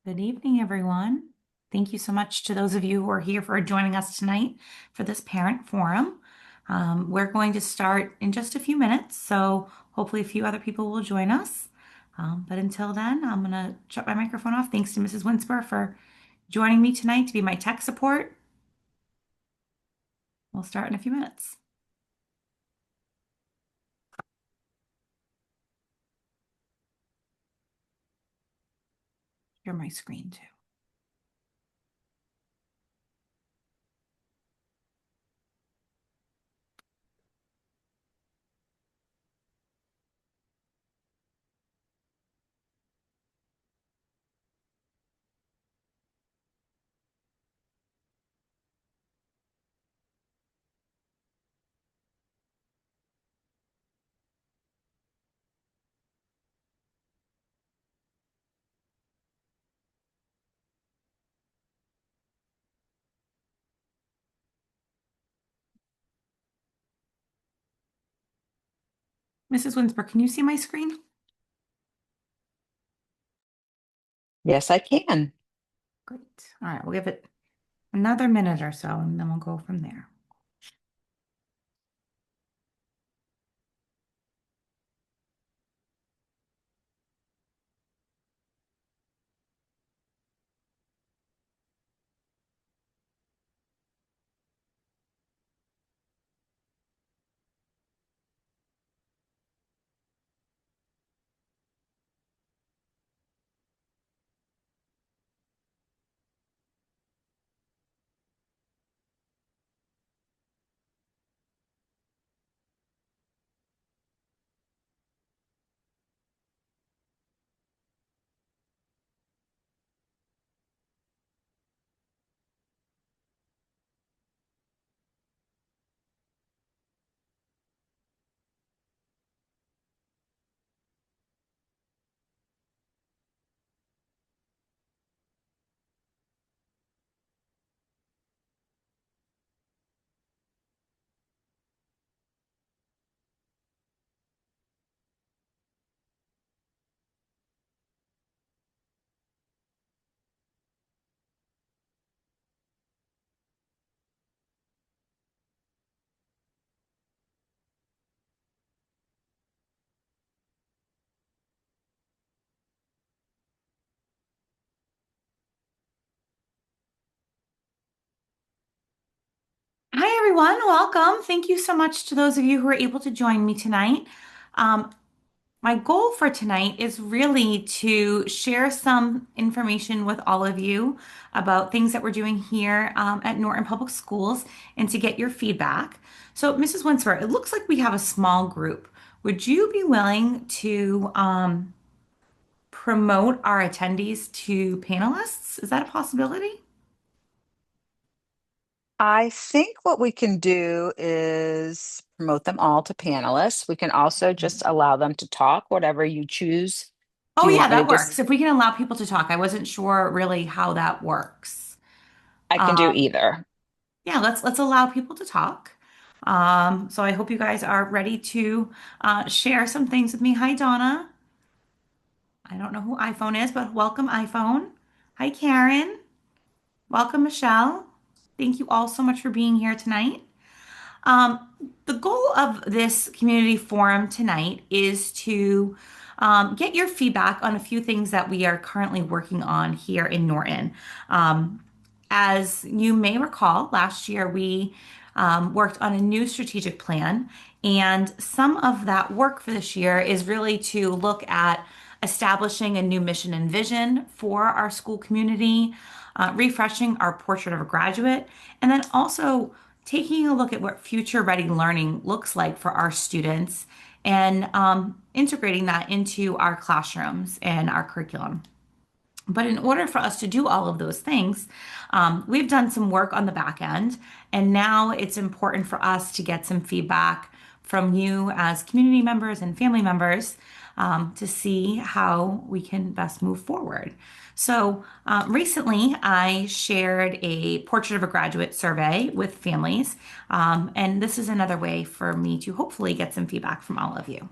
Good evening, everyone. Thank you so much to those of you who are here for joining us tonight for this parent forum. We're going to start in just a few minutes, so hopefully a few other people will join us. But until then, I'm going to shut my microphone off. Thanks to Mrs. Winsper for joining me tonight to be my tech support. We'll start in a few minutes. Share my screen too. Mrs. Winsper, can you see my screen? Yes, I can. Great. All right, we'll give it another minute or so, and then we'll go from there. Hi, everyone. Welcome. Thank you so much to those of you who are able to join me tonight. Um, my goal for tonight is really to share some information with all of you about things that we're doing here at Norton Public Schools and to get your feedback. So, Mrs. Winsper, it looks like we have a small group. Would you be willing to promote our attendees to panelists? Is that a possibility? I think what we can do is promote them all to panelists. We can also just allow them to talk, whatever you choose. Do Oh, you yeah, want me to that works. just, If we can allow people to talk, I wasn't sure really how that works. I can do Um, either. yeah, let's allow people to talk. So I hope you guys are ready to share some things with me. Hi, Donna. I don't know who iPhone is, but welcome, iPhone. Hi, Karen. Welcome, Michelle. Thank you all so much for being here tonight. Um, the goal of this community forum tonight is to get your feedback on a few things that we are currently working on here in Norton. Um, as you may recall, last year we worked on a new strategic plan, and some of that work for this year is really to look at establishing a new mission and vision for our school community, refreshing our portrait of a graduate, and then also taking a look at what future ready learning looks like for our students and integrating that into our classrooms and our curriculum. But in order for us to do all of those things, we've done some work on the back end, and now it's important for us to get some feedback from you as community members and family members to see how we can best move forward. So recently, I shared a portrait of a graduate survey with families, and this is another way for me to hopefully get some feedback from all of you.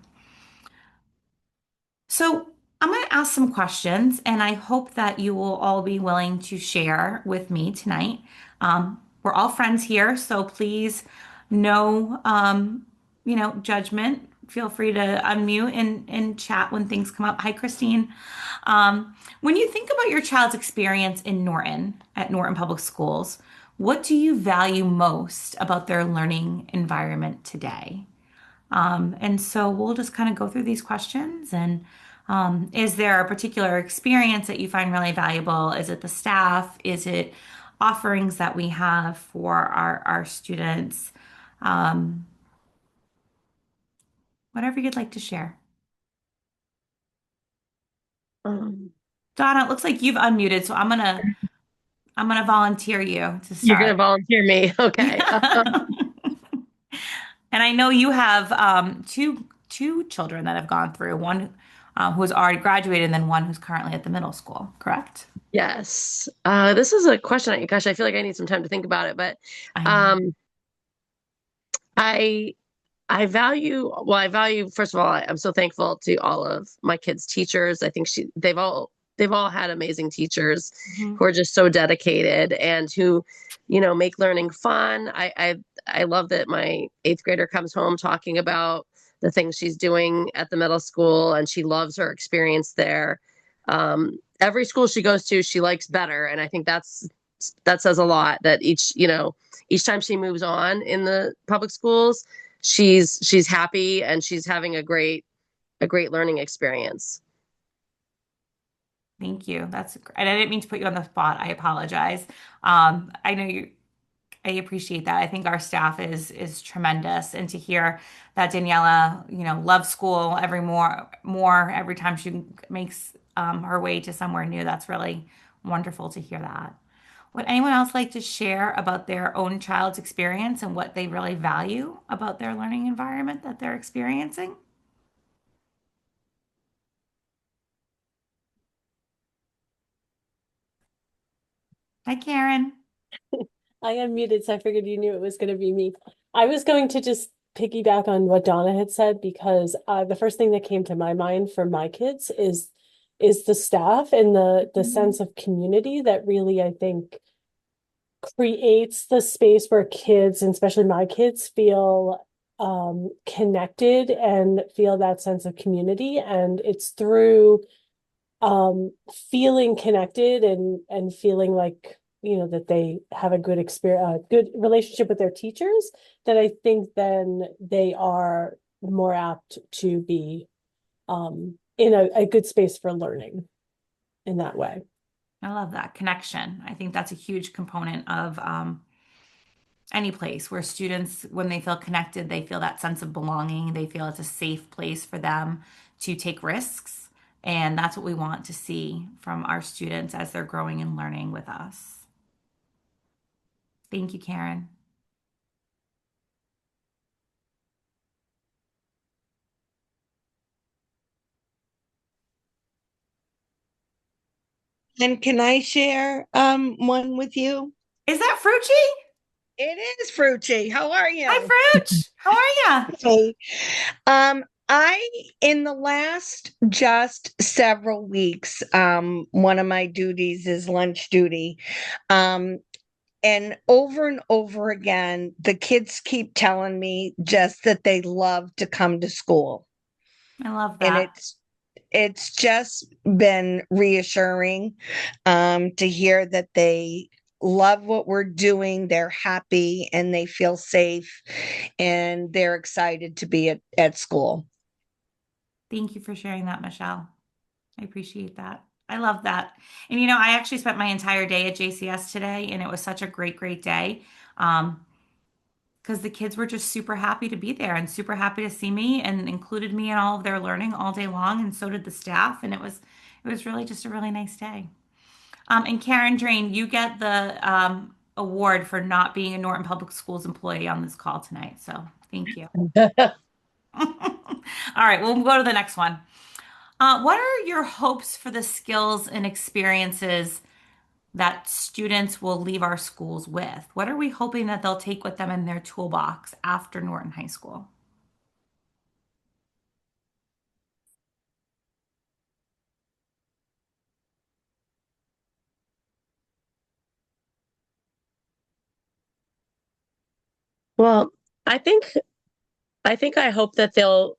So I'm going to ask some questions, and I hope that you will all be willing to share with me tonight. We're all friends here, so please, no, judgment. Feel free to unmute and chat when things come up. Hi, Christine. When you think about your child's experience in Norton, at Norton Public Schools, what do you value most about their learning environment today? And so we'll just kind of go through these questions. And is there a particular experience that you find really valuable? Is it the staff? Is it offerings that we have for our students? Um, Whatever you'd like to share. Um, Donna, it looks like you've unmuted, so I'm gonna volunteer you to you're going to start. volunteer me. Okay. Yeah. And I know you have two children that have gone through, one who's already graduated and then one who's currently at the middle school, correct? Yes. This is a question. Gosh, I feel like I need some time to think about it, but I know. um, I I value, first of all, I'm so thankful to all of my kids' teachers. I think they've all had amazing teachers Mhm. who are just so dedicated and who, make learning fun. I love that my eighth grader comes home talking about the things she's doing at the middle school and she loves her experience there. Every school she goes to, she likes better. And I think that says a lot that each time she moves on in the public schools, she's happy and she's having a great learning experience. Thank you. And I didn't mean to put you on the spot. I apologize. I know you. I appreciate that. I think our staff is tremendous, and to hear that Daniela, loves school more every time she makes her way to somewhere new. That's really wonderful to hear that. Would anyone else like to share about their own child's experience and what they really value about their learning environment that they're experiencing? Hi, Karen. I unmuted, so I figured you knew it was going to be me. I was going to just piggyback on what Donna had said because the first thing that came to my mind for my kids is the staff and the Mhm. sense of community that really I think creates the space where kids, and especially my kids, feel connected and feel that sense of community. And it's through feeling connected and feeling like that they have a good experience, good relationship with their teachers, that I think then they are more apt to be in a good space for learning in that way. I love that connection. I think that's a huge component of any place where students, when they feel connected, they feel that sense of belonging. They feel it's a safe place for them to take risks. And that's what we want to see from our students as they're growing and learning with us. Thank you, Karen. And can I share one with you? Is that Frucci? It is Frucci. How are Hi, you? Fruch. How are you? Hey. I in the last just several weeks, one of my duties is lunch duty. Um, and over again, the kids keep telling me just that they love to come to school. I love And that. it's just been reassuring to hear that they love what we're doing, they're happy and they feel safe and they're excited to be at school. Thank you for sharing that, Michelle. I appreciate that. I love that. And I actually spent my entire day at JCS today, and it was such a great, great day. Um, because the kids were just super happy to be there and super happy to see me and included me in all of their learning all day long, and so did the staff. And it was really just a really nice day. And Karen Drain, you get the award for not being a Norton Public Schools employee on this call tonight. So thank you. All right, we'll go to the next one. What are your hopes for the skills and experiences that students will leave our schools with? What are we hoping that they'll take with them in their toolbox after Norton High School? Well, I think I hope that they'll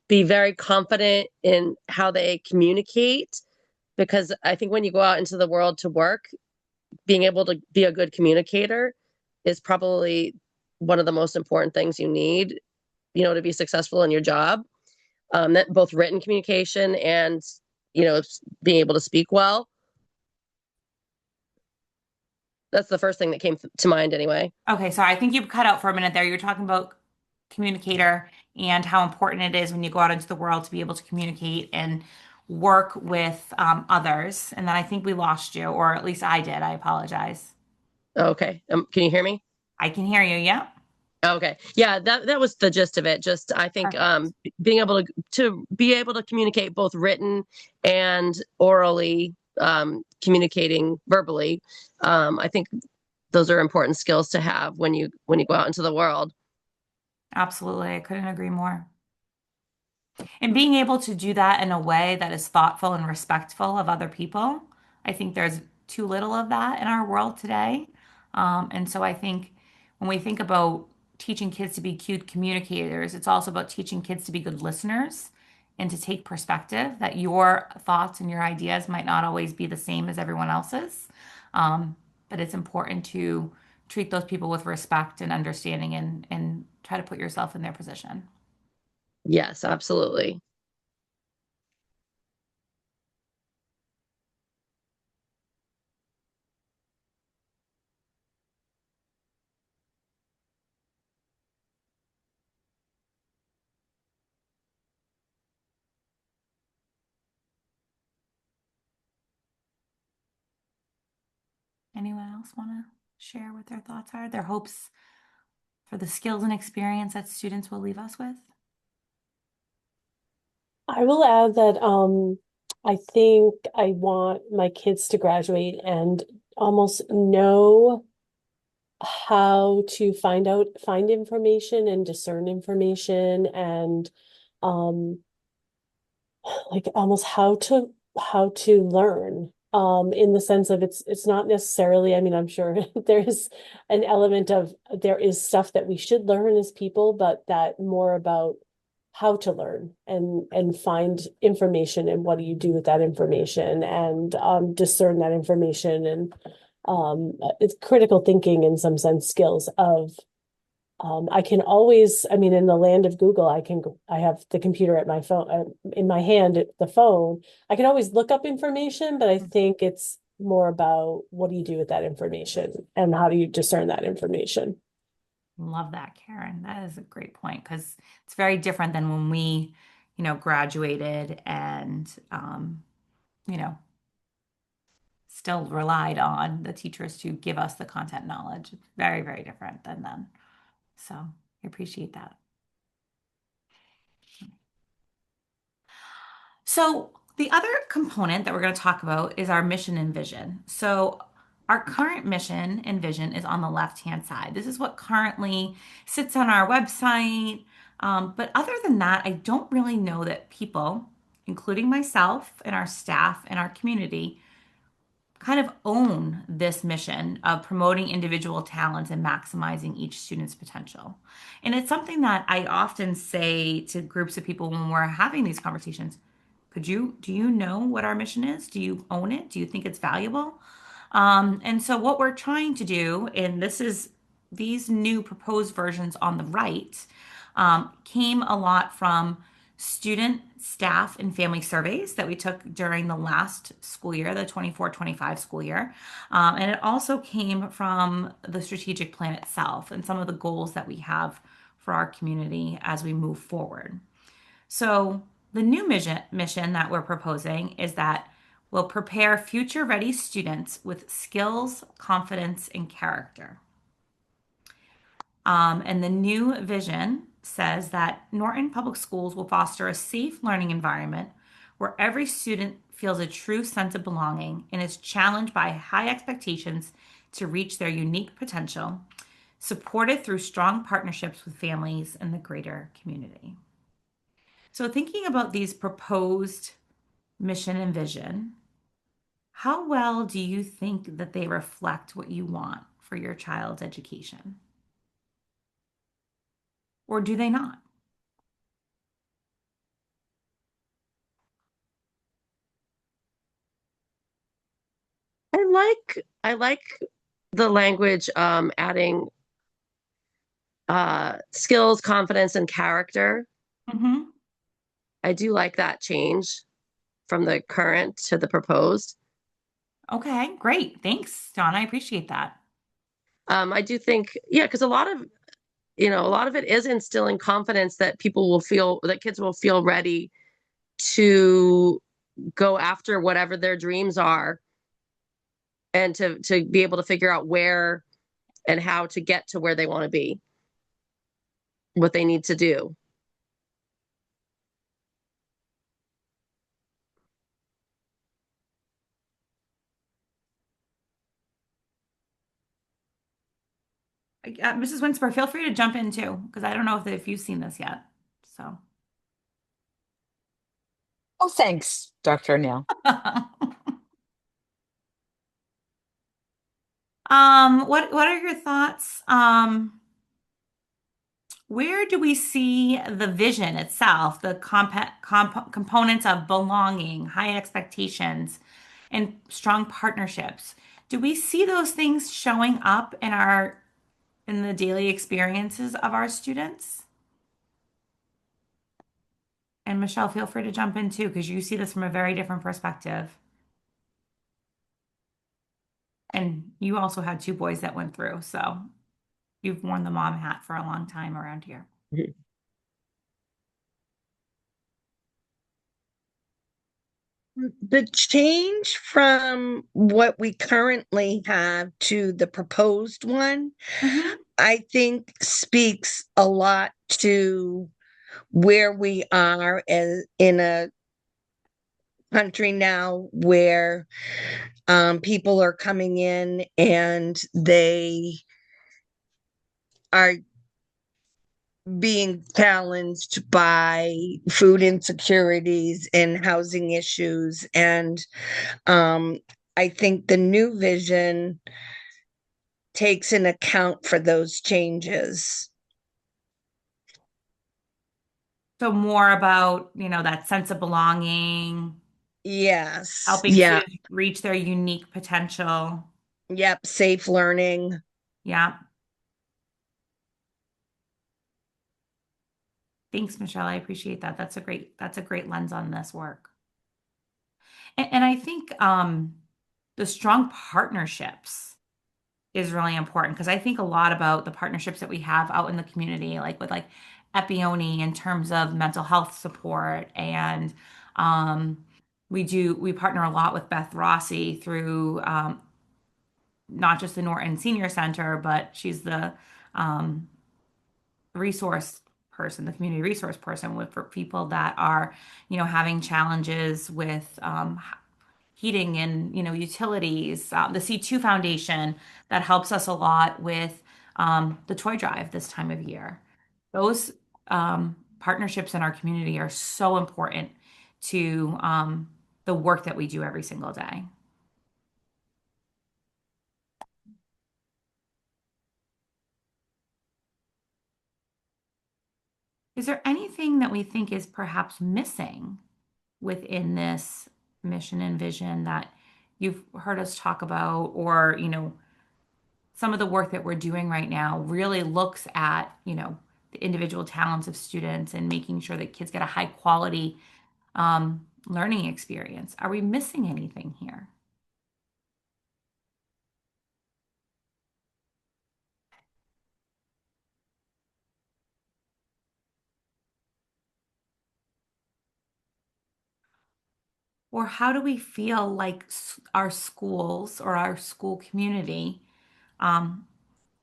be very confident in how they communicate, because I think when you go out into the world to work, being able to be a good communicator is probably one of the most important things you need, to be successful in your job. That both written communication and, being able to speak well. That's the first thing that came to mind anyway. Okay, sorry, I think you cut out for a minute there. You were talking about communicator and how important it is when you go out into the world to be able to communicate and work with others. And then I think we lost you, or at least I did. I apologize. Okay. Can you hear me? I can hear you. Yep. Okay. Yeah, that was the gist of it. Just I think Perfect. being able to be able to communicate both written and orally, communicating verbally. I think those are important skills to have when you go out into the world. Absolutely. I couldn't agree more. And being able to do that in a way that is thoughtful and respectful of other people, I think there's too little of that in our world today. And so I think when we think about teaching kids to be cute communicators, it's also about teaching kids to be good listeners and to take perspective that your thoughts and your ideas might not always be the same as everyone else's. But it's important to treat those people with respect and understanding and try to put yourself in their position. Yes, absolutely. Anyone else want to share what their thoughts are, their hopes for the skills and experience that students will leave us with? I will add that I think I want my kids to graduate and almost know how to find information and discern information and um like almost how to learn in the sense of it's not necessarily, I mean, I'm sure there's an element of there is stuff that we should learn as people, but that more about how to learn and find information and what do you do with that information and discern that information and it's critical thinking in some sense skills of I can always, I mean, in the land of Google, I have the computer at my phone, in my hand, the phone. I can always look up information, but I think it's more about what do you do with that information and how do you discern that information? Love that, Karen. That is a great point because it's very different than when we, graduated and, you know, still relied on the teachers to give us the content knowledge. It's very, very different than then. So I appreciate that. So, the other component that we're going to talk about is our mission and vision. So, our current mission and vision is on the left-hand side. This is what currently sits on our website. But other than that, I don't really know that people, including myself and our staff and our community, kind of own this mission of promoting individual talents and maximizing each student's potential. And it's something that I often say to groups of people when we're having these conversations. Do you know what our mission is? Do you own it? Do you think it's valuable? And so what we're trying to do, and this is these new proposed versions on the right, came a lot from student, staff, and family surveys that we took during the last school year, the 24-25 school year. And it also came from the strategic plan itself and some of the goals that we have for our community as we move forward. So the new mission that we're proposing is that we'll prepare future ready students with skills, confidence, and character. And the new vision says that Norton Public Schools will foster a safe learning environment where every student feels a true sense of belonging and is challenged by high expectations to reach their unique potential, supported through strong partnerships with families and the greater community. So, thinking about these proposed mission and vision, how well do you think that they reflect what you want for your child's education? or do they not? I like the language adding skills, confidence, and character. Hmm. I do like that change from the current to the proposed. Okay, great. Thanks, John. I appreciate that. I do think, yeah, because a lot of it is instilling confidence that kids will feel ready to go after whatever their dreams are, and to be able to figure out where and how to get to where they want to be, what they need to do. Mrs. Winsper, feel free to jump in too, because I don't know if you've seen this yet. So, Oh, thanks, Dr. Neil. what are your thoughts? Where do we see the vision itself, the components of belonging, high expectations, and strong partnerships? Do we see those things showing up in the daily experiences of our students? And Michelle, feel free to jump in too, because you see this from a very different perspective. And you also had two boys that went through, so you've worn the mom hat for a long time around here. The change from what we currently have to the proposed one, Hmm. I think speaks a lot to where we are as in a country now where people are coming in and they are being challenged by food insecurities and housing issues. And um, I think the new vision takes an account for those changes. So more about, that sense of belonging, Yes. helping Yeah. students reach their unique potential. Yep. Safe learning. Yeah. Thanks, Michelle. I appreciate that. That's a great lens on this work. And I think the strong partnerships is really important because I think a lot about the partnerships that we have out in the community, like with Epione in terms of mental health support. And um, we partner a lot with Beth Rossi through not just the Norton Senior Center, but she's the um, resource person, the community resource person for people that are, having challenges with heating and utilities. The C2 Foundation that helps us a lot with the toy drive this time of year. Those partnerships in our community are so important to the work that we do every single day. Is there anything that we think is perhaps missing within this mission and vision that you've heard us talk about, or some of the work that we're doing right now really looks at, the individual talents of students and making sure that kids get a high quality learning experience? Are we missing anything here? Or how do we feel like our schools or our school community, um,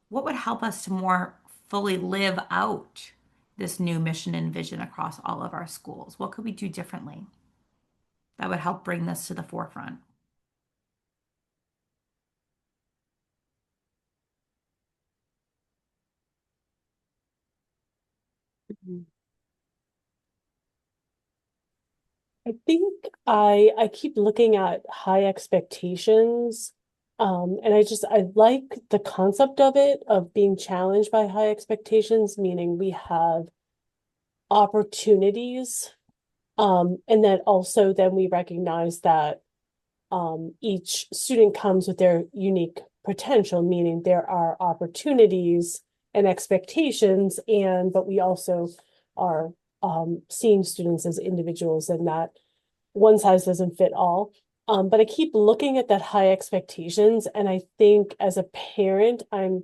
what would help us to more fully live out this new mission and vision across all of our schools? What could we do differently that would help bring this to the forefront? I think I keep looking at high expectations And I like the concept of it, of being challenged by high expectations, meaning we have opportunities. And then also then we recognize that each student comes with their unique potential, meaning there are opportunities and expectations, and but we also are seeing students as individuals, and that one size doesn't fit all. But I keep looking at that high expectations, and I think as a parent, I'm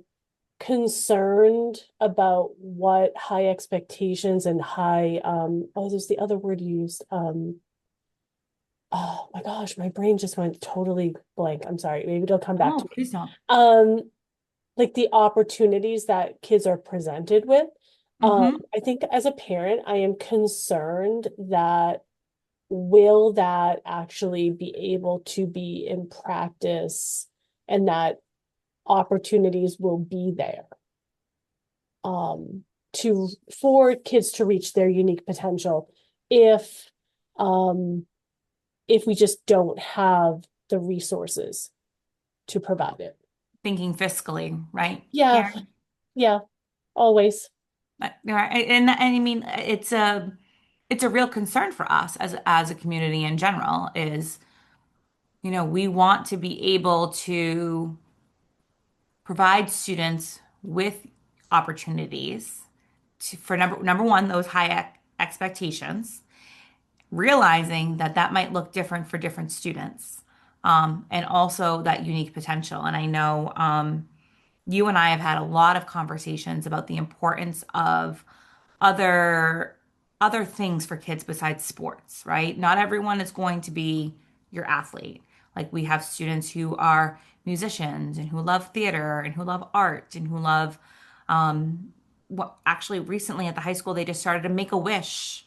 concerned about what high expectations and high oh, there's the other word you used. Oh my gosh, my brain just went totally blank. I'm sorry. Maybe it'll come back to Oh, me. please don't. Like the opportunities that kids are presented with. Mm-hmm. I think as a parent, I am concerned that will that actually be able to be in practice and that opportunities will be there to for kids to reach their unique potential if um if we just don't have the resources to provide it. Thinking fiscally, right? Yeah, Karen? yeah, always. Right. And I mean, it's a real concern for us as a community in general is, we want to be able to provide students with opportunities for number one, those high expectations, realizing that that might look different for different students, and also that unique potential. And I know you and I have had a lot of conversations about the importance of other other things for kids besides sports, right? Not everyone is going to be your athlete. Like we have students who are musicians and who love theater and who love art and who love what actually recently at the high school they just started a Make-A-Wish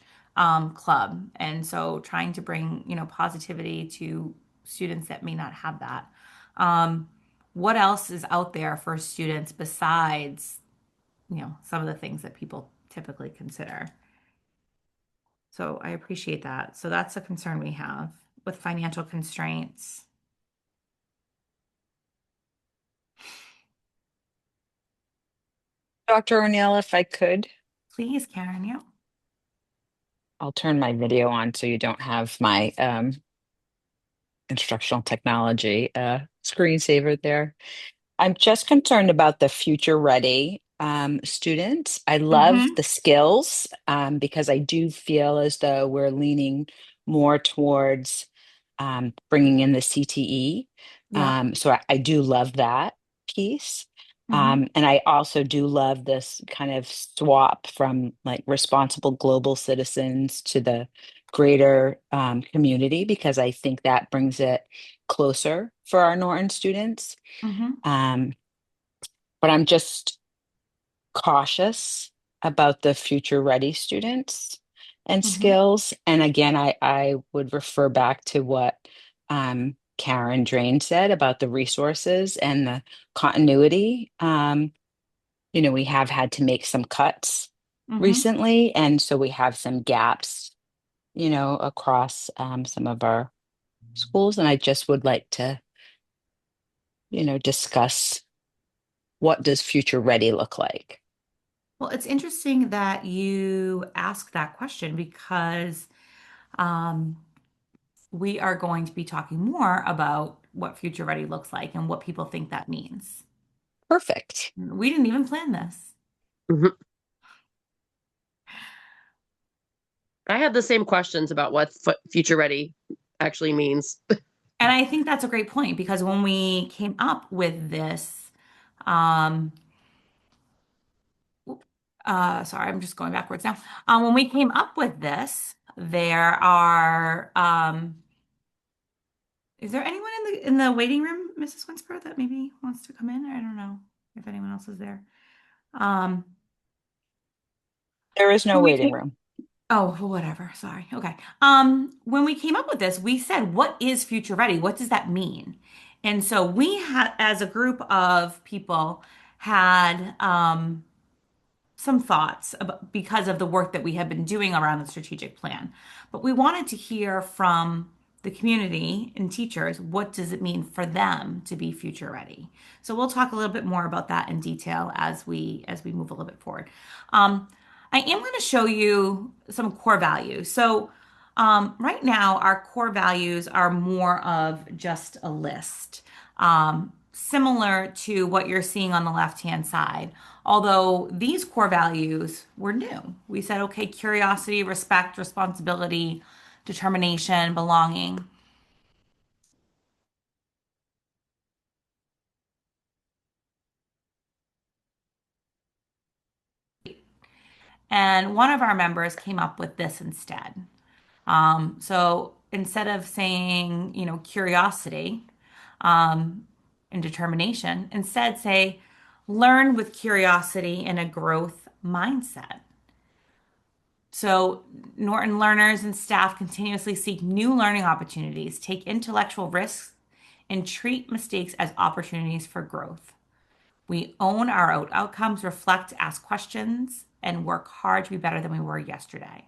club. And so trying to bring, positivity to students that may not have that. What else is out there for students besides, some of the things that people typically consider? So I appreciate that. So that's a concern we have with financial constraints. Dr. O'Neill, if I could, Please, Karen, yeah. I'll turn my video on so you don't have my instructional technology screensaver there. I'm just concerned about the future ready students. I love Mm-hmm. the skills because I do feel as though we're leaning more towards bringing in the CTE. Yeah. So I do love that piece. Mm-hmm. And I also do love this kind of swap from like responsible global citizens to the greater community because I think that brings it closer for our Norton students. Mm-hmm. Um, but I'm just cautious about the future ready students and Mm-hmm. skills. And again, I would refer back to what Karen Drain said about the resources and the continuity. We have had to make some cuts Mm-hmm. recently, and so we have some gaps, across some of our schools. And I just would like to, discuss what does future ready look like. Well, it's interesting that you ask that question because um, we are going to be talking more about what future ready looks like and what people think that means. Perfect. We didn't even plan this. Mhm. I had the same questions about what future ready actually means. And I think that's a great point because when we came up with this, um, sorry, I'm just going backwards now. When we came up with this, there are, is there anyone in the waiting room, Mrs. Winsper, that maybe wants to come in? I don't know if anyone else is there. Um, There is no when we waiting came, room. oh, well, whatever. Sorry. Okay. When we came up with this, we said, what is future ready? What does that mean? And so we had, as a group of people, had some thoughts about, because of the work that we have been doing around the strategic plan. But we wanted to hear from the the community and teachers, what does it mean for them to be future ready? So we'll talk a little bit more about that in detail as we move a little bit forward. I am going to show you some core values. So right now, our core values are more of just a list, similar to what you're seeing on the left-hand side. Although these core values were new. We said, okay, curiosity, respect, responsibility, determination, belonging. And one of our members came up with this instead. So instead of saying, curiosity and determination, instead say, learn with curiosity and a growth mindset. So Norton learners and staff continuously seek new learning opportunities, take intellectual risks, and treat mistakes as opportunities for growth. We own our outcomes, reflect, ask questions, and work hard to be better than we were yesterday.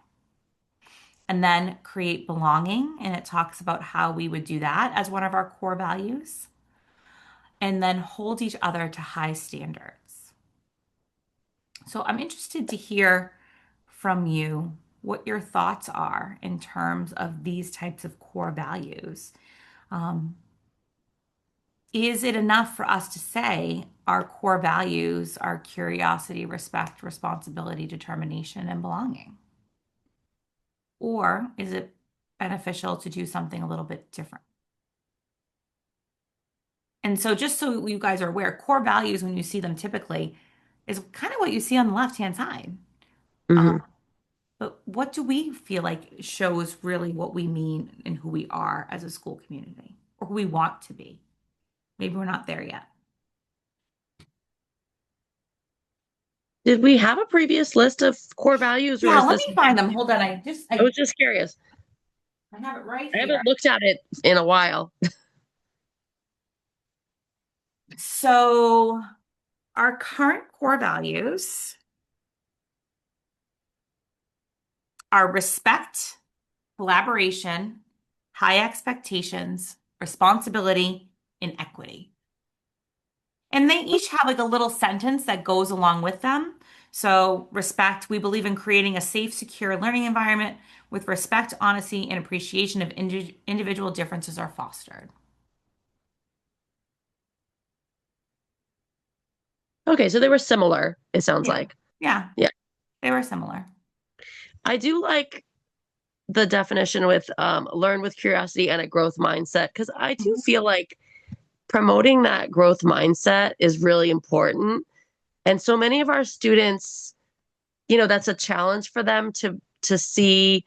And then create belonging, and it talks about how we would do that as one of our core values. And then hold each other to high standards. So I'm interested to hear from you what your thoughts are in terms of these types of core values. Is it enough for us to say our core values are curiosity, respect, responsibility, determination, and belonging? Or is it beneficial to do something a little bit different? And so just so you guys are aware, core values, when you see them typically, is kind of what you see on the left-hand side. Mm-hmm. But what do we feel like shows really what we mean and who we are as a school community, or who we want to be? Maybe we're not there yet. Did we have a previous list of core values, or Yeah, is let this? me find them. Hold on. I was just curious. I have it right I here. haven't looked at it in a while. So our current core values are respect, collaboration, high expectations, responsibility, and equity. And they each have like a little sentence that goes along with them. So, respect, we believe in creating a safe, secure learning environment with respect, honesty, and appreciation of individual differences are fostered. Okay, so they were similar, it sounds Yeah. like. Yeah, Yeah. they were similar. I do like the definition with learn with curiosity and a growth mindset, because I do Mhm. feel like promoting that growth mindset is really important. And so many of our students, that's a challenge for them to see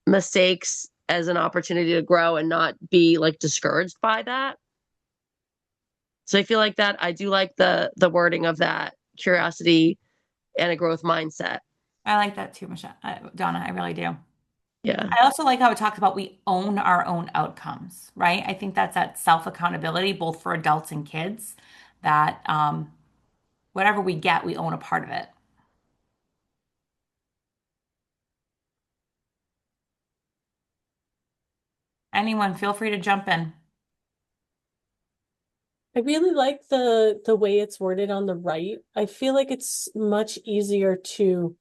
mistakes as an opportunity to grow and not be like discouraged by that. So I feel like that I do like the wording of that curiosity and a growth mindset. I like that too, Michelle, Donna. I really do. Yeah. I also like how it talks about we own our own outcomes, right? I think that's that self-accountability, both for adults and kids, that whatever we get, we own a part of it. Anyone, feel free to jump in. I really like the way it's worded on the right. I feel like it's much easier to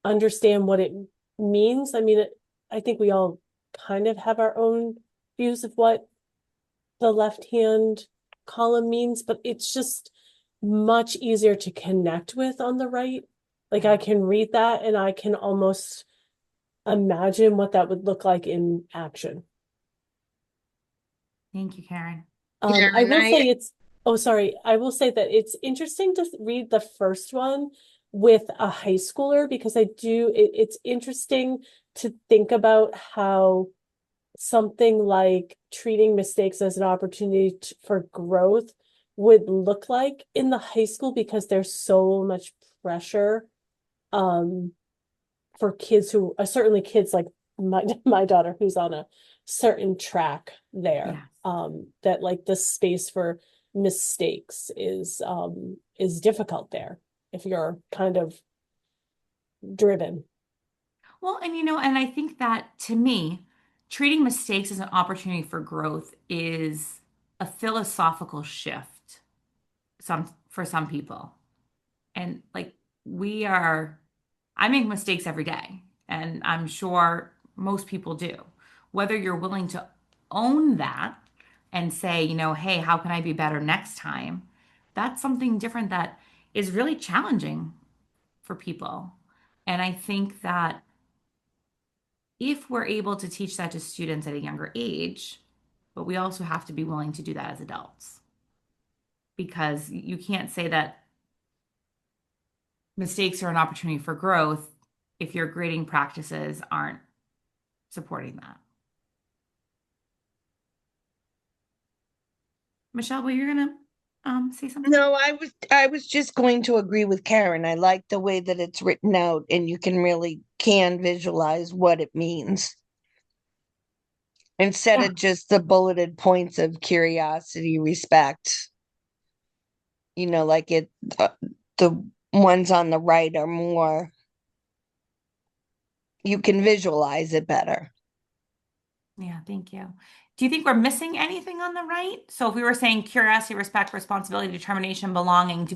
understand what it means. I mean, I think we all kind of have our own views of what the left-hand column means, but it's just much easier to connect with on the right. Like I can read that and I can almost imagine what that would look like in action. Thank you, Karen. Yeah, I and will say oh, sorry. I will say that it's interesting to read the first one with a high schooler because it's interesting to think about how something like treating mistakes as an opportunity for growth would look like in the high school because there's so much pressure for kids who certainly kids like my daughter who's on a certain track there Yes. that like the space for mistakes is difficult there if you're kind of driven. Well, and and I think that to me, treating mistakes as an opportunity for growth is a philosophical shift for some people. And like we are, I make mistakes every day, and I'm sure most people do. Whether you're willing to own that and say, hey, how can I be better next time? That's something different that is really challenging for people. And I think that if we're able to teach that to students at a younger age, but we also have to be willing to do that as adults because you can't say that mistakes are an opportunity for growth if your grading practices aren't supporting that. Michelle, were you gonna say something? No, I was just going to agree with Karen. I like the way that it's written out and you can really can visualize what it means instead Yeah. of just the bulleted points of curiosity, respect. Like the ones on the right are more, you can visualize it better. Yeah, thank you. Do you think we're missing anything on the right? So if we were saying curiosity, respect, responsibility, determination, belonging,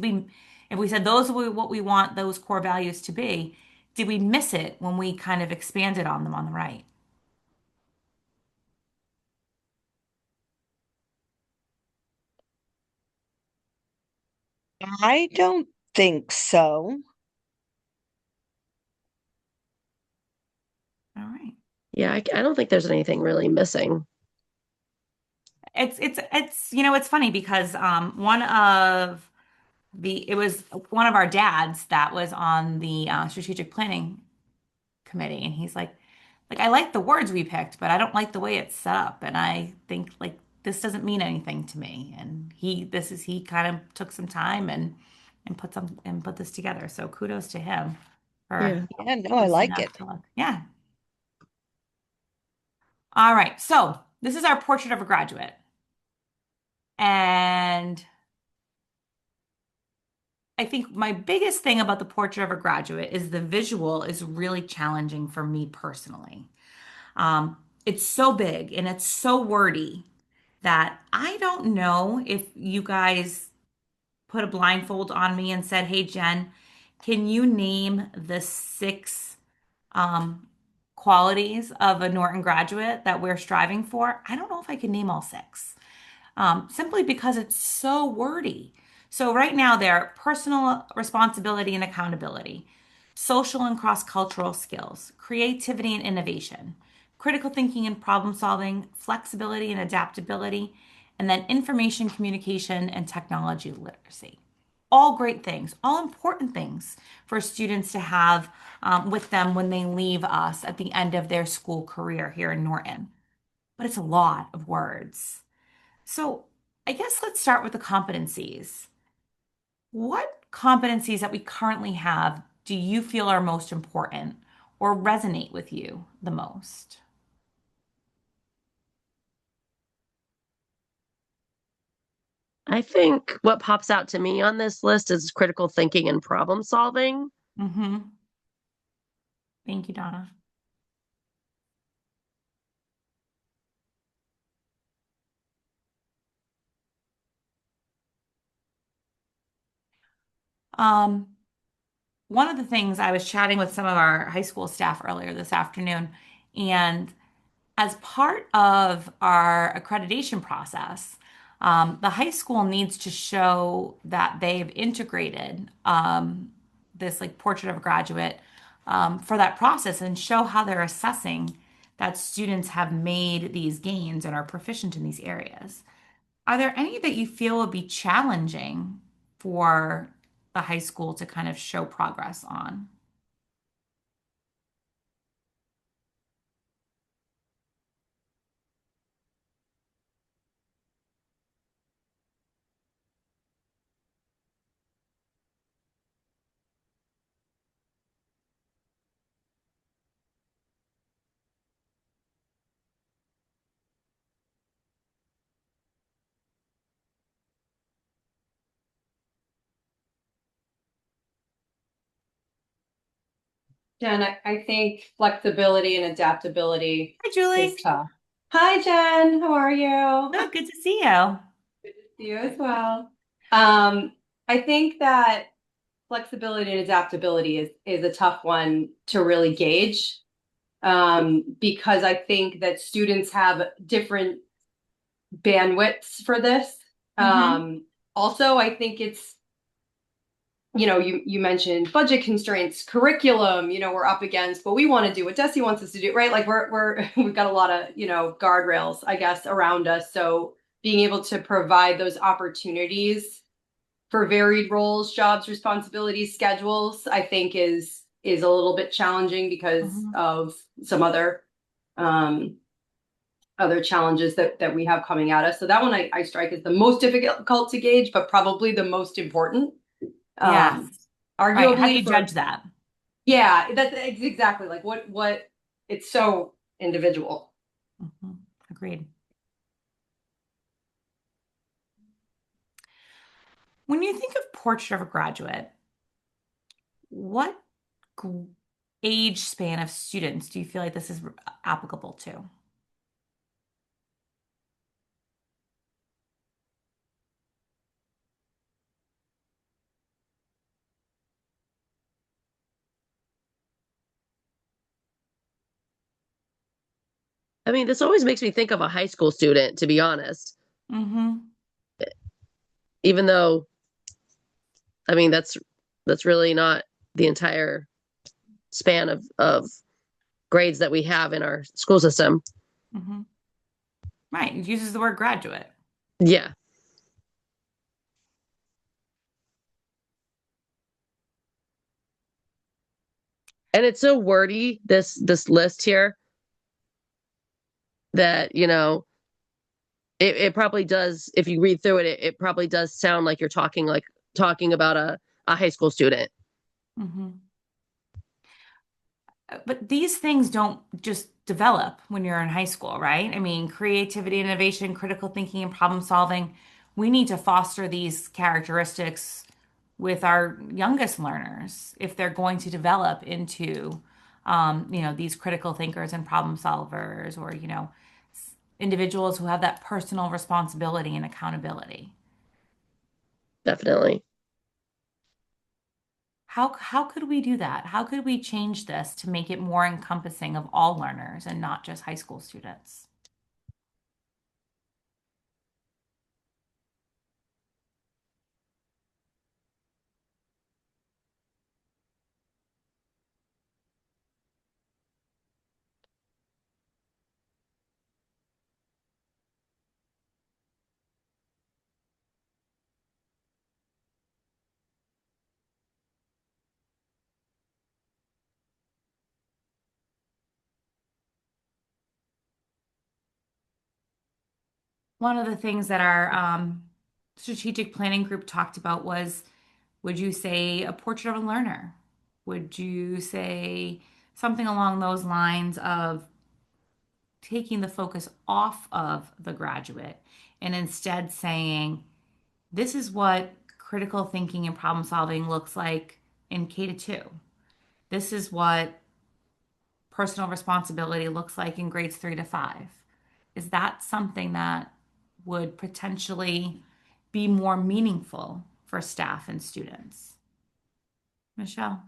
if we said those are what we want those core values to be, did we miss it when we kind of expanded on them on the right? I don't think so. All right. Yeah, I don't think there's anything really missing. It's funny because it was one of our dads that was on the strategic planning committee, and he's like I like the words we picked, but I don't like the way it's set up, and I think like this doesn't mean anything to me. And he kind of took some time and put this together. So kudos to him for Yeah. Yeah, no, I listening like us it. to look. Yeah. All right. So this is our portrait of a graduate, and I think my biggest thing about the portrait of a graduate is the visual is really challenging for me personally. It's so big and it's so wordy that I don't know if you guys put a blindfold on me and said, "Hey, Jen, can you name the six um, qualities of a Norton graduate that we're striving for?" I don't know if I can name all six simply because it's so wordy. So, right now, they're personal responsibility and accountability, social and cross cultural skills, creativity and innovation, critical thinking and problem solving, flexibility and adaptability, and then information communication and technology literacy. All great things, all important things for students to have with them when they leave us at the end of their school career here in Norton. But it's a lot of words. So I guess let's start with the competencies. What competencies that we currently have do you feel are most important or resonate with you the most? I think what pops out to me on this list is critical thinking and problem solving. Mm-hmm. Thank you, Donna. Um, One of the things I was chatting with some of our high school staff earlier this afternoon, and as part of our accreditation process, the high school needs to show that they've integrated this like portrait of a graduate for that process and show how they're assessing that students have made these gains and are proficient in these areas. Are there any that you feel would be challenging for the high school to kind of show progress on? Jen, I think flexibility and adaptability Hi, Julie. is tough. Hi, Jen. How are you? Good, good to see you. Good to see you as well. Um, I think that flexibility and adaptability is a tough one to really gauge, because I think that students have different bandwidths for this. Mm-hmm. Also, I think it's, you mentioned budget constraints, curriculum, we're up against, but we want to do what Desi wants us to do, right? Like we've got a lot of, guardrails, I guess, around us. So being able to provide those opportunities for varied roles, jobs, responsibilities, schedules, I think is a little bit challenging because Mm-hmm. of some other challenges that we have coming at us. So that one I strike as the most difficult to gauge, but probably the most important. Yes. Um, Right. How do arguably you for judge that? yeah, that's exactly like what it's so individual. Mm-hmm. Agreed. When you think of portrait of a graduate, what g- age span of students do you feel like this is applicable to? I mean, this always makes me think of a high school student, to be honest, Mm-hmm. even though, I mean, that's really not the entire span of grades that we have in our school system. Mm-hmm. Right. It uses the word graduate. Yeah. And it's so wordy, this list here, that, it probably does, if you read through it probably does sound like you're talking about a high school student. Mm-hmm. But these things don't just develop when you're in high school, right? I mean, creativity, innovation, critical thinking, and problem solving, we need to foster these characteristics with our youngest learners if they're going to develop into, these critical thinkers and problem solvers, or, individuals who have that personal responsibility and accountability. Definitely. How could we do that? How could we change this to make it more encompassing of all learners and not just high school students? One of the things that our strategic planning group talked about was, would you say a portrait of a learner? Would you say something along those lines of taking the focus off of the graduate and instead saying, this is what critical thinking and problem solving looks like in K to 2. This is what personal responsibility looks like in grades 3 to 5. Is that something that would potentially be more meaningful for staff and students? Michelle?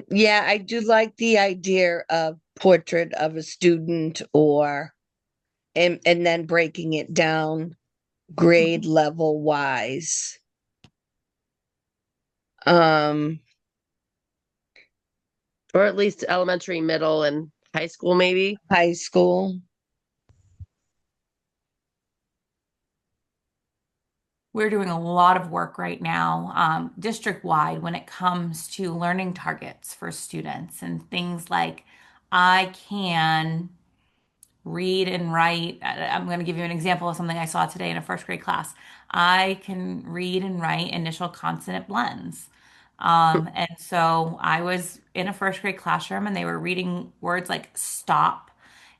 Yeah, I do like the idea of portrait of a student, or and then breaking it down grade Mhm. level wise. Um, Or at least elementary, middle, and high school, maybe. high school. We're doing a lot of work right now, district-wide, when it comes to learning targets for students and things like, I can read and write. I'm going to give you an example of something I saw today in a first grade class. I can read and write initial consonant blends. And so I was in a first grade classroom and they were reading words like stop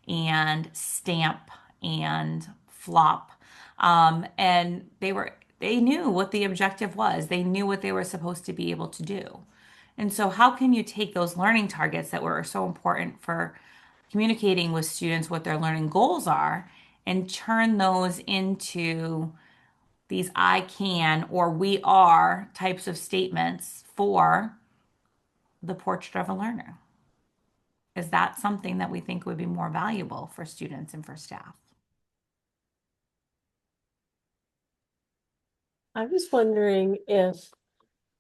and stamp and flop. And they knew what the objective was. They knew what they were supposed to be able to do. And so how can you take those learning targets that were so important for communicating with students what their learning goals are and turn those into these I can or we are types of statements for the portrait of a learner? Is that something that we think would be more valuable for students and for staff? I was wondering if,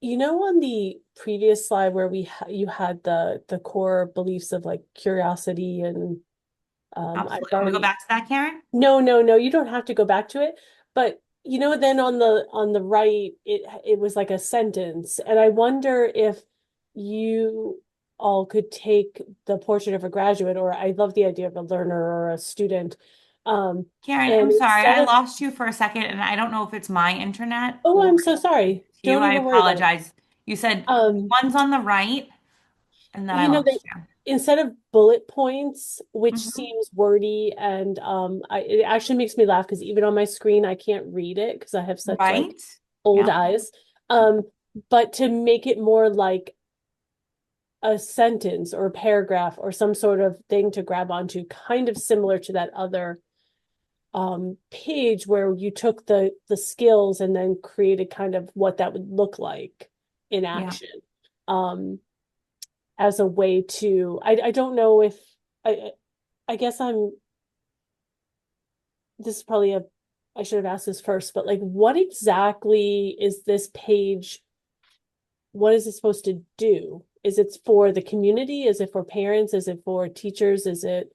on the previous slide where you had the core beliefs of like curiosity and I've Absolutely. Want me to go already back to that, Karen? no, no, no, you don't have to go back to it. But then on the right, it was like a sentence. And I wonder if you all could take the portrait of a graduate, or I love the idea of a learner or a student. Karen, And I'm sorry, instead I of, lost you for a second, and I don't know if it's my internet oh, or I'm so sorry. you. Don't I even worry about it. apologize. You said Um, one's on the right, and then I they lost you. instead of bullet points, which Mhm. seems wordy, and it actually makes me laugh because even on my screen I can't read it because I have such like Right? old Yeah. eyes. Um, but to make it more like a sentence or a paragraph or some sort of thing to grab onto, kind of similar to that other page where you took the skills and then created kind of what that would look like in Yeah. action. Um, as a way to, I don't know if I guess this is probably I should have asked this first, but like what exactly is this page? What is it supposed to do? Is it for the community? Is it for parents? Is it for teachers? Is it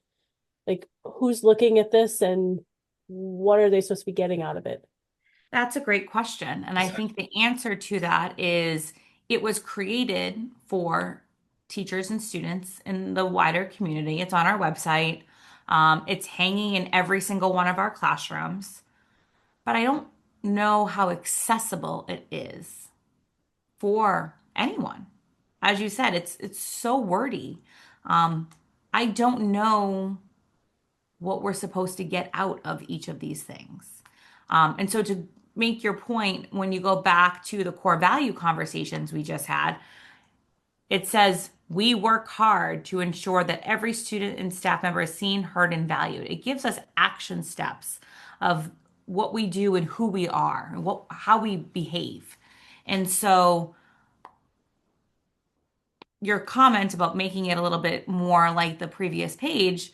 like who's looking at this and what are they supposed to be getting out of it? That's a great question. And I think the answer to that is it was created for teachers and students in the wider community. It's on our website. It's hanging in every single one of our classrooms, but I don't know how accessible it is for anyone. As you said, it's so wordy. Um, I don't know what we're supposed to get out of each of these things. And so to make your point, when you go back to the core value conversations we just had, it says we work hard to ensure that every student and staff member is seen, heard, and valued. It gives us action steps of what we do and who we are and how we behave. And so your comment about making it a little bit more like the previous page,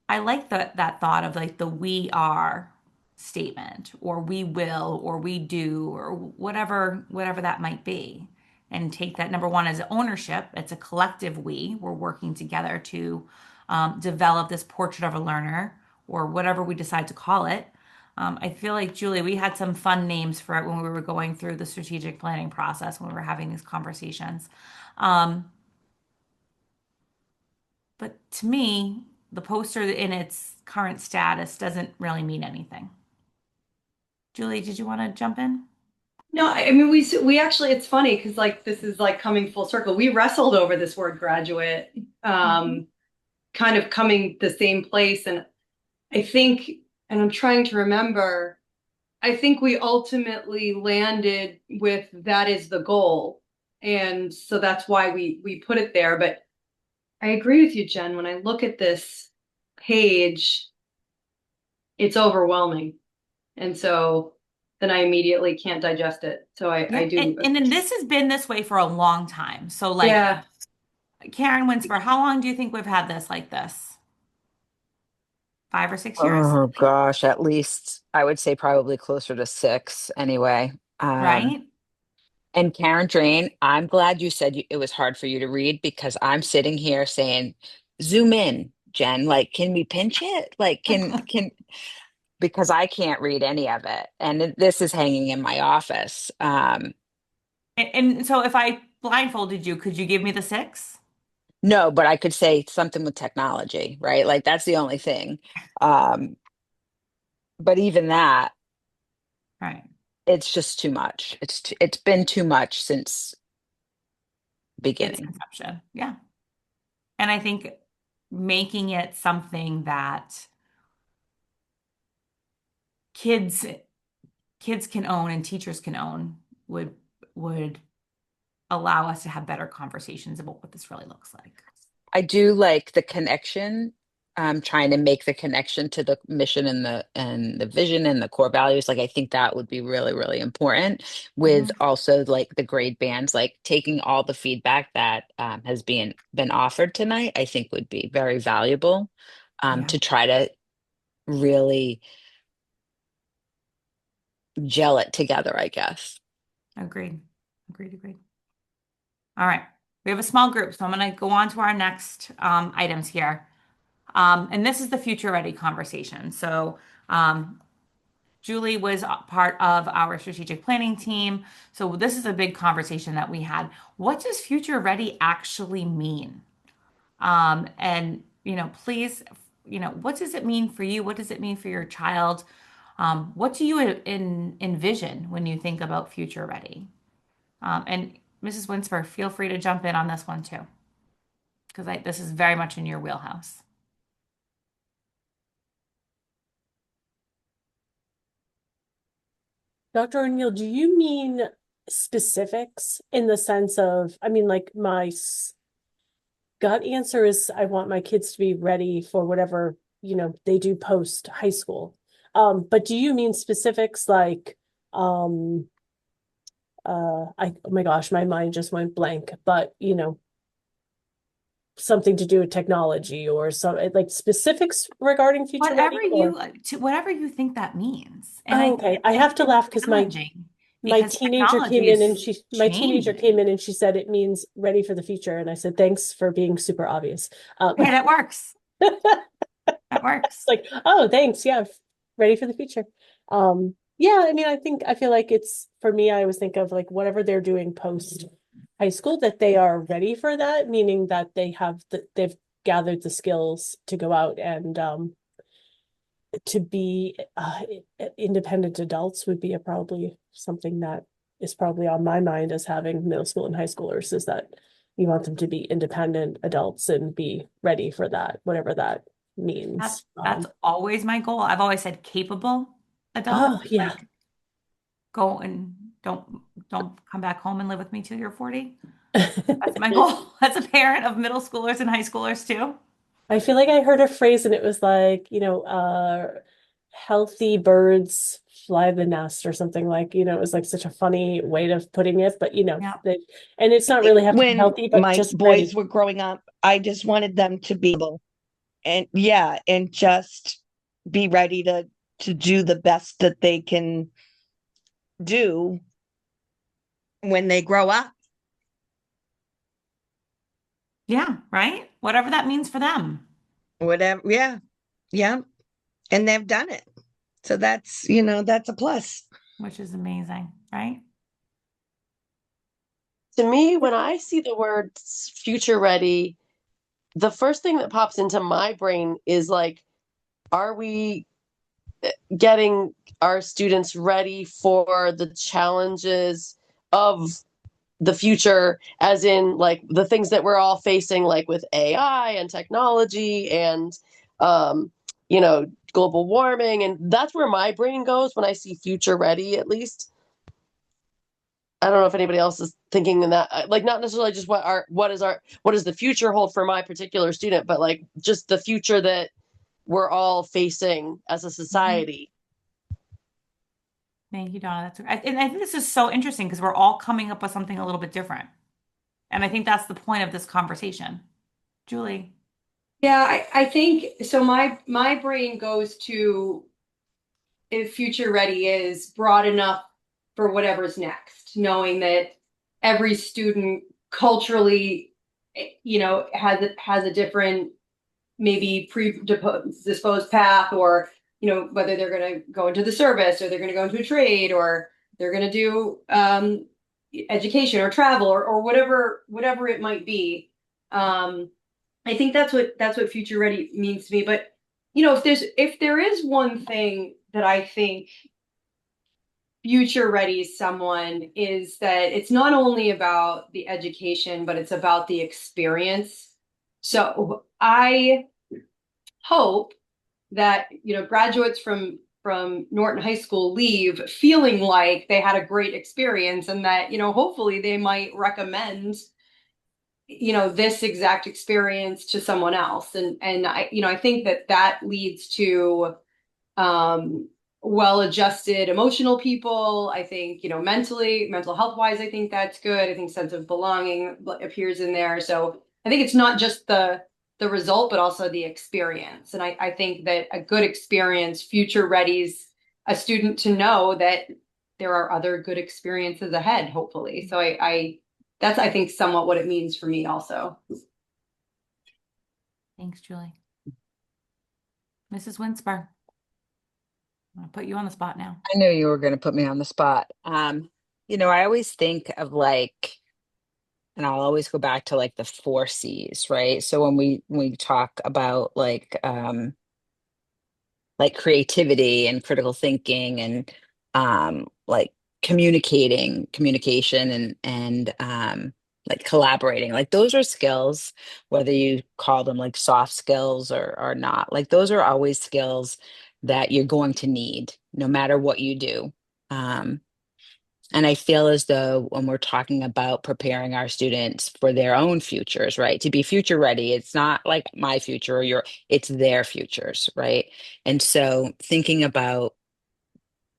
I like that thought of like the we are statement or we will or we do or whatever that might be. And take that number one as ownership. It's a collective we. We're working together to develop this portrait of a learner or whatever we decide to call it. I feel like, Julie, we had some fun names for it when we were going through the strategic planning process when we were having these conversations. Um, but to me, the poster in its current status doesn't really mean anything. Julie, did you want to jump in? No, I mean we actually it's funny because like this is like coming full circle. We wrestled over this word graduate, kind of coming the same place, and I think, and I'm trying to remember, I think we ultimately landed with that is the goal, and so that's why we put it there. But I agree with you, Jen. When I look at this page, it's overwhelming, and so then I immediately can't digest it. So I Yeah. do. And then this has been this way for a long time. So like Yeah. Karen Winsper, how long do you think we've had this like this? 5 or 6 years? Oh gosh, at least I would say probably closer to 6 anyway. Right? And Karen Drain, I'm glad you said it was hard for you to read because I'm sitting here saying, zoom in, Jen. Like, can we pinch it? Like, because I can't read any of it. And this is hanging in my office. And so if I blindfolded you, could you give me the six? No, but I could say something with technology, right? Like, that's the only thing. Um, but even that, Right. it's just too much. It's been too much since It's beginning. conception. Yeah. And I think making it something that kids kids can own and teachers can own would would allow us to have better conversations about what this really looks like. I do like the connection, trying to make the connection to the mission and the vision and the core values. Like I think that would be really, really important with also like the grade bands, like taking all the feedback that has been offered tonight, I think would be very valuable Yeah, to try to really gel it together, I guess. agreed. Agreed, agreed. All right. We have a small group, so I'm going to go on to our next items here. And this is the future ready conversation. So Julie was a part of our strategic planning team. So this is a big conversation that we had. What does future ready actually mean? And, please, what does it mean for you? What does it mean for your child? What do you envision when you think about future ready? And Mrs. Winsper, feel free to jump in on this one too, because this is very much in your wheelhouse. Dr. O'Neill, do you mean specifics in the sense of, I mean, like gut answer is I want my kids to be ready for whatever, they do post high school. But do you mean specifics like, oh my gosh, my mind just went blank, but something to do with technology or some like specifics regarding future ready or Whatever you think that means. And oh, I okay. think I have to it's laugh because challenging my because teenager came technology in and is my teenager changing. came in and she said it means ready for the future. And I said, thanks for being super obvious. Okay, that works. That works. Like, oh, thanks. Yeah, ready for the future. Yeah, I mean, I feel like it's for me, I always think of like whatever they're doing post high school, that they are ready for that, meaning that they've gathered the skills to go out and to be independent adults would be probably something that is probably on my mind as having middle school and high schoolers, is that you want them to be independent adults and be ready for that, whatever that That's means. that's always my goal. I've always said capable adults, Oh yeah. like go and don't come back home and live with me till you're 40. That's my goal as a parent of middle schoolers and high schoolers too. I feel like I heard a phrase and it was like, healthy birds fly the nest or something like, it was like such a funny way of putting it, but Yeah. and it's not really have to be When healthy, but my just boys ready. were growing up, I just wanted them to be able and yeah, and just be ready to do the best that they can do when they grow up. Yeah, right? Whatever that means for them, Whatever. Yeah. Yeah. And they've done it. So that's a plus. which is amazing, right? To me, when I see the word future ready, the first thing that pops into my brain is like, are we getting our students ready for the challenges of the future, as in like the things that we're all facing, like with AI and technology and, global warming. And that's where my brain goes when I see future ready, at least. I don't know if anybody else is thinking in that, like not necessarily just what does the future hold for my particular student, but like just the future that we're all facing as a Mhm. society. Thank you, Donna. And I think this is so interesting because we're all coming up with something a little bit different. And I think that's the point of this conversation. Julie. Yeah, I think so. My brain goes to if future ready is broad enough for whatever's next, knowing that every student culturally, has a different maybe predisposed path, or whether they're going to go into the service or they're going to go into a trade or they're going to do education or travel or whatever it might be. I think that's what future ready means to me. But if there is one thing that I think future ready someone is that it's not only about the education, but it's about the experience. So I hope that graduates from from Norton High School leave feeling like they had a great experience, and that, hopefully they might recommend, this exact experience to someone else. And I think that leads to well-adjusted emotional people. I think, mental health wise, I think that's good. I think sense of belonging appears in there. So I think it's not just the result, but also the experience. And I think that a good experience future readies a student to know that there are other good experiences ahead, hopefully. So that's, I think, somewhat what it means for me also. Thanks, Julie. Mrs. Winsper, I'm gonna put you on the spot now. I knew you were going to put me on the spot. I always think of and I'll always go back to the 4 C's, right? So when we talk about creativity and critical thinking and communication and collaborating, those are skills, whether you call them soft skills or not. Those are always skills that you're going to need no matter what you do. And I feel as though when we're talking about preparing our students for their own futures, right? To be future ready, it's not like my future or it's their futures, right? And so thinking about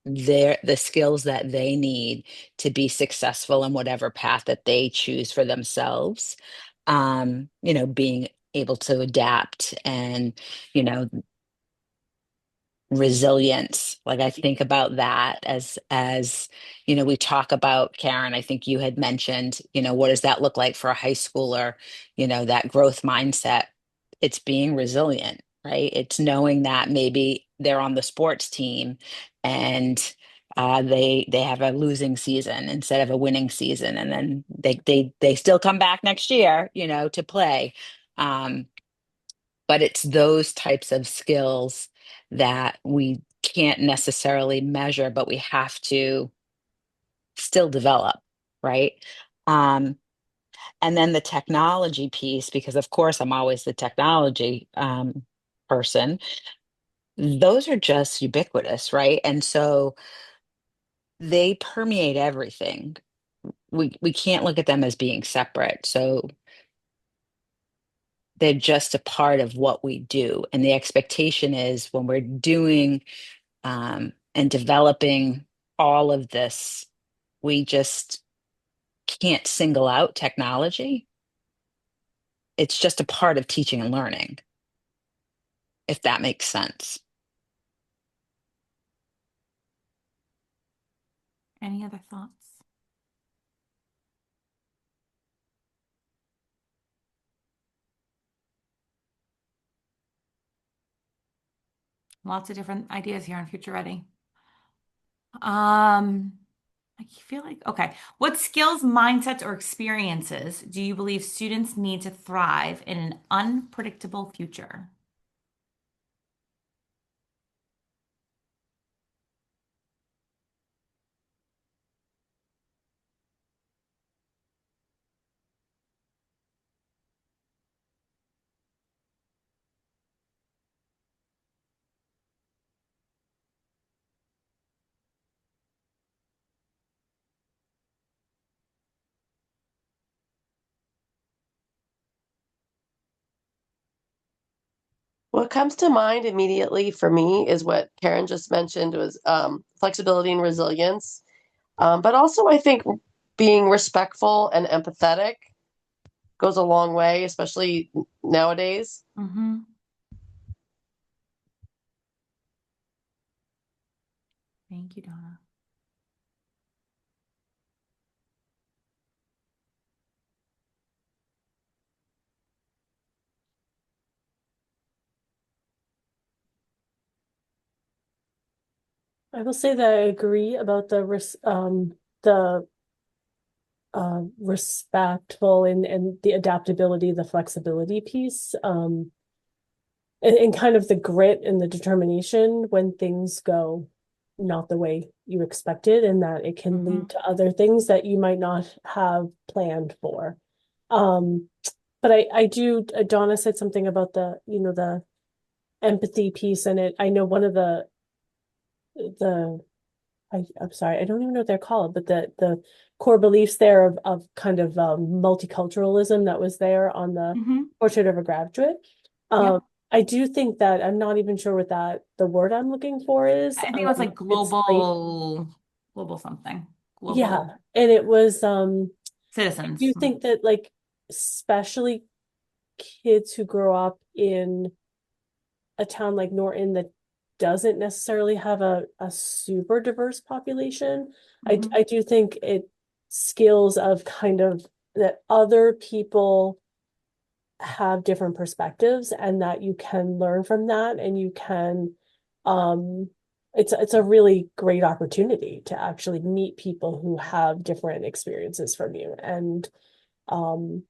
the skills that they need to be successful in whatever path that they choose for themselves, being able to adapt and, you know, resilience. I think about that as we talk about, Karen, I think you had mentioned, what does that look like for a high schooler? That growth mindset. It's being resilient, right? It's knowing that maybe they're on the sports team and they have a losing season instead of a winning season, and then they still come back next year, to play. Um, but it's those types of skills that we can't necessarily measure, but we have to still develop, right? Um, and then the technology piece, because of course I'm always the technology person. Those are just ubiquitous, right? And so they permeate everything. We can't look at them as being separate. So they're just a part of what we do. And the expectation is when we're doing and developing all of this, we just can't single out technology. It's just a part of teaching and learning, if that makes sense. Any other thoughts? Lots of different ideas here on Future Ready. I feel like, okay. What skills, mindsets, or experiences do you believe students need to thrive in an unpredictable future? What comes to mind immediately for me is what Karen just mentioned was flexibility and resilience. But also, I think being respectful and empathetic goes a long way, especially nowadays. Mm-hmm. Thank you, Donna. I will say that I agree about the respectful and the adaptability, the flexibility piece, and kind of the grit and the determination when things go not the way you expected, and that it can lead to other things that you might not have planned for. But I do, Donna said something about the empathy piece, and I know one of the the I'm sorry, I don't even know what they're called, but the core beliefs there of kind of multiculturalism that was there on the Mm-hmm. portrait of a graduate. Um, Yep. I do think that I'm not even sure what that the word I'm looking for is. I think it was like It's like global something, global yeah, and it was I citizens. do think that like especially kids who grow up in a town like Norton that doesn't necessarily have a super diverse population, Mhm. I do think it skills of kind of that other people have different perspectives and that you can learn from that and you can um it's a really great opportunity to actually meet people who have different experiences from you um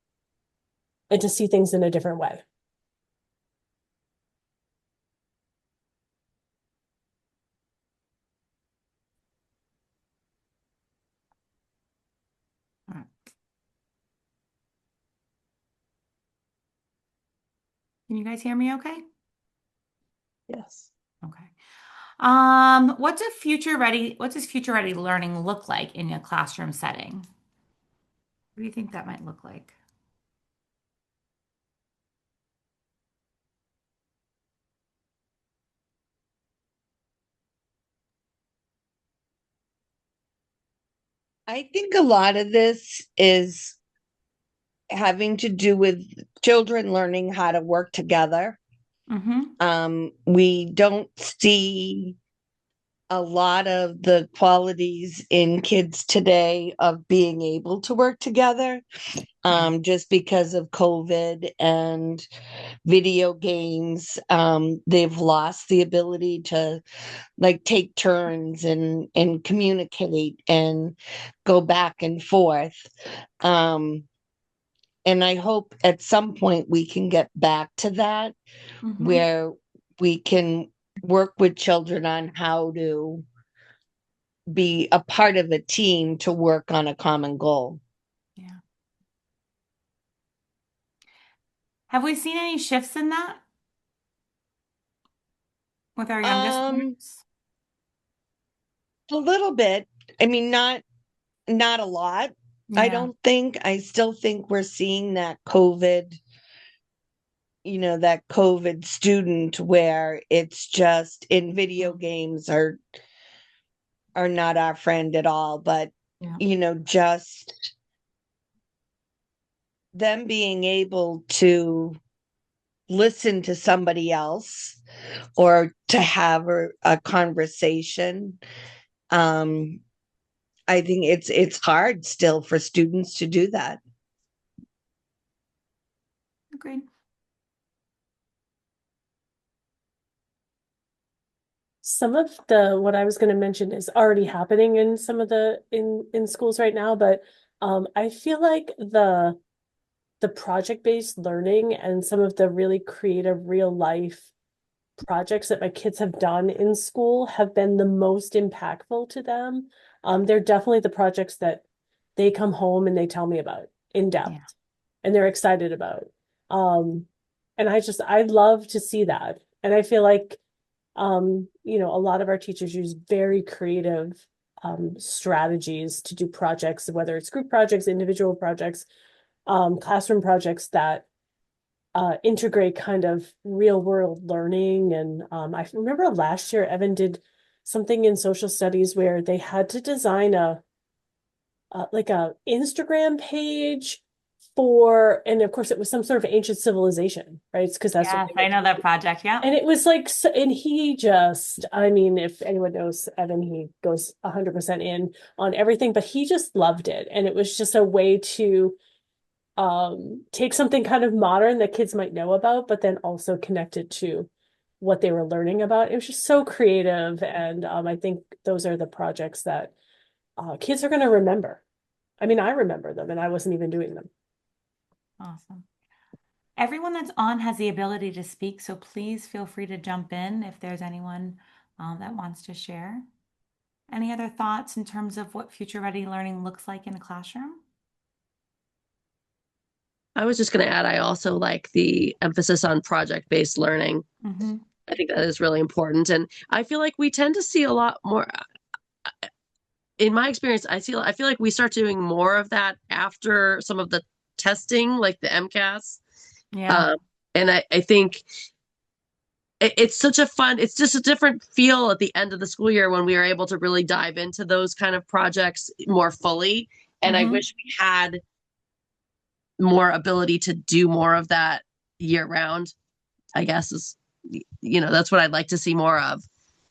and to see things in a different way. All right. Can you guys hear me okay? Yes. Okay. What does future ready learning look like in a classroom setting? What do you think that might look like? I think a lot of this is having to do with children learning how to work together. Mm-hmm. We don't see a lot of the qualities in kids today of being able to work together, Yeah. just because of COVID and video games. They've lost the ability to like take turns and communicate and go back and forth. Um, and I hope at some point we can get back to that Mm-hmm. where we can work with children on how to be a part of a team to work on a common goal. Yeah. Have we seen any shifts in that with our youngest Um, students? a little bit. I mean, not a lot. I Yeah. don't think. I still think we're seeing that COVID, that COVID student where it's just in video Mm. games are not our friend at all, but Yeah. just them being able to listen to somebody else or to have a conversation. um I think it's hard still for students to do that. Agreed. Some of the what I was going to mention is already happening in some of the in schools right now, but I feel like the project-based learning and some of the really creative real life projects that my kids have done in school have been the most impactful to them. They're definitely the projects that they come home and they tell me about in Yeah. depth and they're excited about. And I love to see that. And I feel like a lot of our teachers use very creative strategies to do projects, whether it's group projects, individual projects, classroom projects that integrate kind of real world learning. And I remember last year, Evan did something in social studies where they had to design like a Instagram page for, and of course it was some sort of ancient civilization, right? It's because that's what Yes, they I went know that to. project. Yeah. And it was like, and he just, I mean, if anyone knows Evan, he goes 100% in on everything, but he just loved it. And it was just a way to take something kind of modern that kids might know about, but then also connect it to what they were learning about. It was just so creative. And I think those are the projects that kids are going to remember. I mean, I remember them and I wasn't even doing them. Awesome. Everyone that's on has the ability to speak, so please feel free to jump in if there's anyone that wants to share. Any other thoughts in terms of what future ready learning looks like in a classroom? I was just going to add, I also like the emphasis on project-based learning. Mm-hmm. I think that is really important. And I feel like we tend to see a lot more, in my experience, I feel like we start doing more of that after some of the testing, like the MCAS. Yeah. Um, and I think it's such a fun, it's just a different feel at the end of the school year when we are able to really dive into those kind of projects more fully. And I Mhm. wish we had more ability to do more of that year round, I guess is, that's what I'd like to see more of.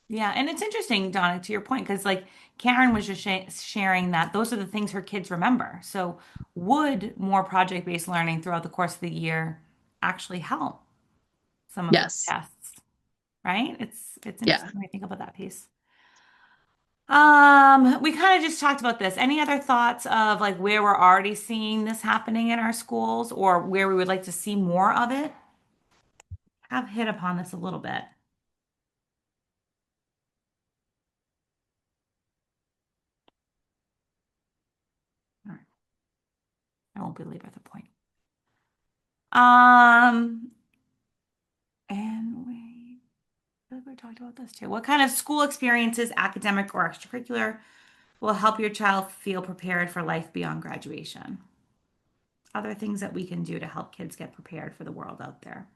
Yeah, and it's interesting, Donna, to your point, because like Karen was just sharing that those are the things her kids remember. So, would more project-based learning throughout the course of the year actually help some of those Yes. tests, right? It's Yeah. interesting when I think about that piece. We kind of just talked about this. Any other thoughts of like where we're already seeing this happening in our schools or where we would like to see more of it? Have hit upon this a little bit. All right. I won't belabor the point. Um, and I feel like we talked about this too. What kind of school experiences, academic or extracurricular, will help your child feel prepared for life beyond graduation? Other things that we can do to help kids get prepared for the world out there.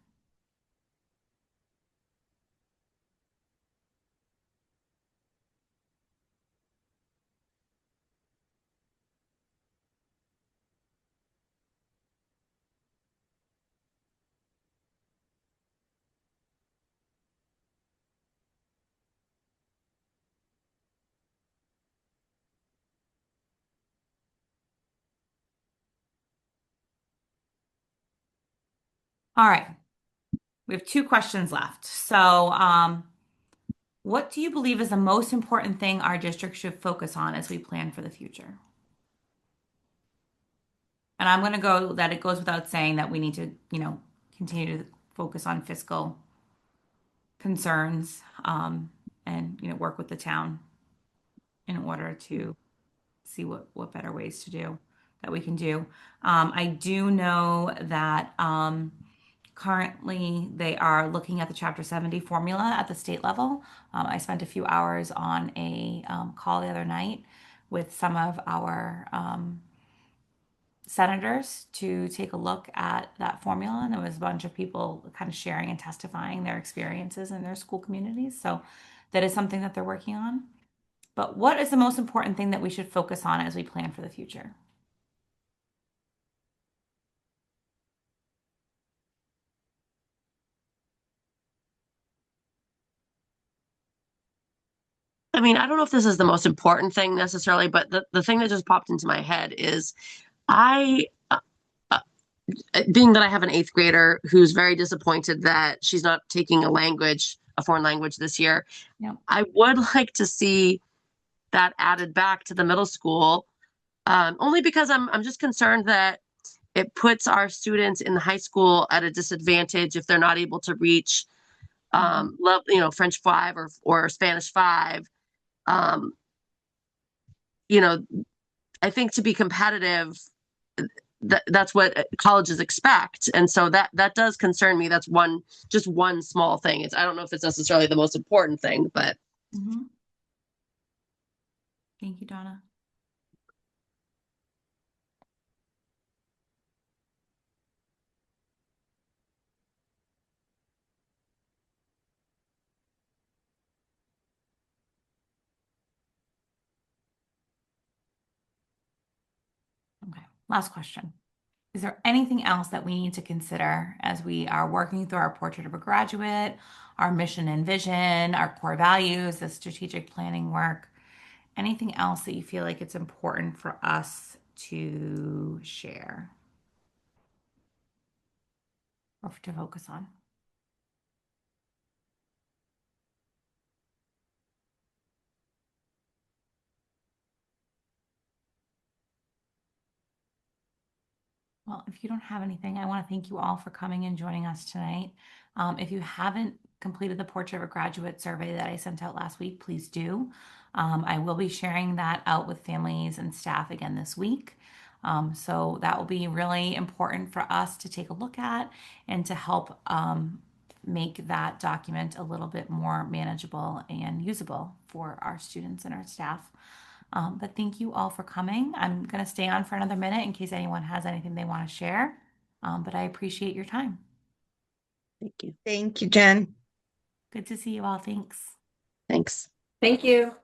All right. We have two questions left. So, what do you believe is the most important thing our district should focus on as we plan for the future? And I'm going to go that it goes without saying that we need to, continue to focus on fiscal concerns, and, work with the town in order to see what better ways to do that we can do. I do know that currently they are looking at the Chapter 70 formula at the state level. I spent a few hours on a call the other night with some of our senators to take a look at that formula. And there was a bunch of people kind of sharing and testifying their experiences in their school communities. So that is something that they're working on. But what is the most important thing that we should focus on as we plan for the future? I mean, I don't know if this is the most important thing necessarily, but the thing that just popped into my head is I, uh, being that I have an eighth grader who's very disappointed that she's not taking a foreign language this year, Yeah. I would like to see that added back to the middle school, only because I'm just concerned that it puts our students in the high school at a disadvantage if they're not able to reach Mhm. French 5 or Spanish 5. Um, you know, I think to be competitive, that's what colleges expect, and so that does concern me. That's just one small thing. I don't know if it's necessarily the most important thing, but Mhm. Thank you, Donna. Okay, last question. Is there anything else that we need to consider as we are working through our portrait of a graduate, our mission and vision, our core values, the strategic planning work? Anything else that you feel like it's important for us to share or to focus on? Well, if you don't have anything, I want to thank you all for coming and joining us tonight. If you haven't completed the Portrait of a Graduate survey that I sent out last week, please do. I will be sharing that out with families and staff again this week. So that will be really important for us to take a look at and to help make that document a little bit more manageable and usable for our students and our staff. But thank you all for coming. I'm going to stay on for another minute in case anyone has anything they want to share. But I appreciate your time. Thank you. Thank you, Jen. Good to see you all. Thanks. Thanks. Thank you.